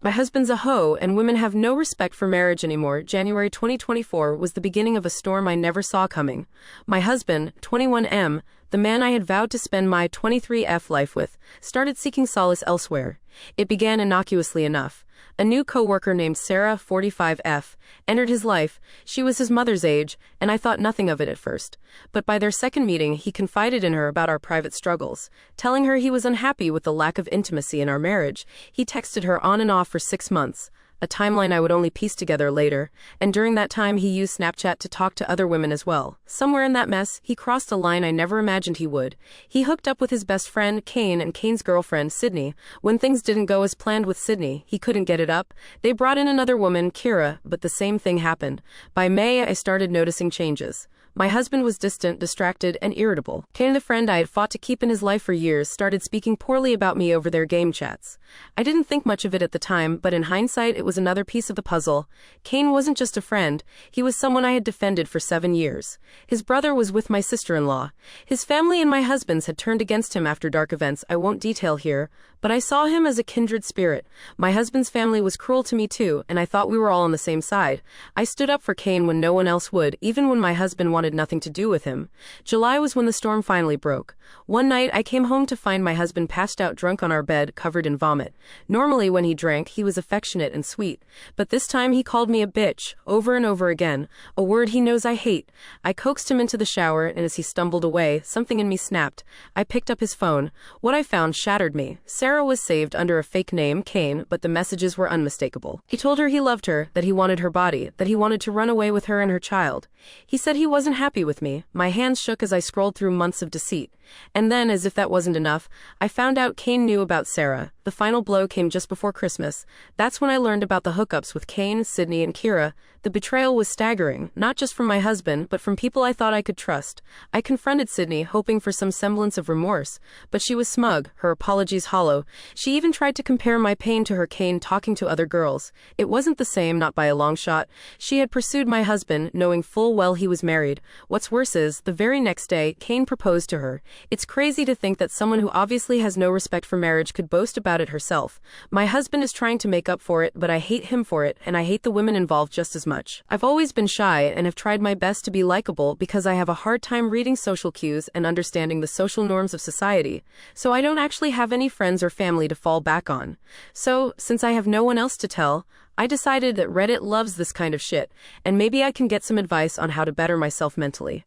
My husband's a hoe, and women have no respect for marriage anymore. January 2024 was the beginning of a storm I never saw coming. My husband, 21M, the man I had vowed to spend my 23F life with, started seeking solace elsewhere. It began innocuously enough. A new co-worker named Sarah, 45F, entered his life. She was his mother's age, and I thought nothing of it at first. But by their second meeting, he confided in her about our private struggles, telling her he was unhappy with the lack of intimacy in our marriage. He texted her on and off for 6 months, a timeline I would only piece together later, and during that time he used Snapchat to talk to other women as well. Somewhere in that mess, he crossed a line I never imagined he would. He hooked up with his best friend, Kane, and Kane's girlfriend, Sydney. When things didn't go as planned with Sydney, he couldn't get it up. They brought in another woman, Kira, but the same thing happened. By May, I started noticing changes. My husband was distant, distracted, and irritable. Kane, the friend I had fought to keep in his life for years, started speaking poorly about me over their game chats. I didn't think much of it at the time, but in hindsight it was another piece of the puzzle. Kane wasn't just a friend, he was someone I had defended for 7 years. His brother was with my sister-in-law. His family and my husband's had turned against him after dark events I won't detail here, but I saw him as a kindred spirit. My husband's family was cruel to me too, and I thought we were all on the same side. I stood up for Kane when no one else would, even when my husband wanted nothing to do with him. July was when the storm finally broke. One night, I came home to find my husband passed out drunk on our bed, covered in vomit. Normally, when he drank, he was affectionate and sweet, but this time he called me a bitch, over and over again, a word he knows I hate. I coaxed him into the shower, and as he stumbled away, something in me snapped. I picked up his phone. What I found shattered me. Sarah was saved under a fake name, Kane, but the messages were unmistakable. He told her he loved her, that he wanted her body, that he wanted to run away with her and her child. He said he wasn't happy with me. My hands shook as I scrolled through months of deceit. And then, as if that wasn't enough, I found out Kane knew about Sarah. The final blow came just before Christmas. That's when I learned about the hookups with Kane, Sydney, and Kira. The betrayal was staggering, not just from my husband, but from people I thought I could trust. I confronted Sydney, hoping for some semblance of remorse, but she was smug, her apologies hollow. She even tried to compare my pain to her Kane talking to other girls. It wasn't the same, not by a long shot. She had pursued my husband, knowing full well he was married. What's worse is, the very next day, Kane proposed to her. It's crazy to think that someone who obviously has no respect for marriage could boast about it herself. My husband is trying to make up for it, but I hate him for it, and I hate the women involved just as much. I've always been shy and have tried my best to be likable because I have a hard time reading social cues and understanding the social norms of society, so I don't actually have any friends or family to fall back on. So, since I have no one else to tell, I decided that Reddit loves this kind of shit, and maybe I can get some advice on how to better myself mentally.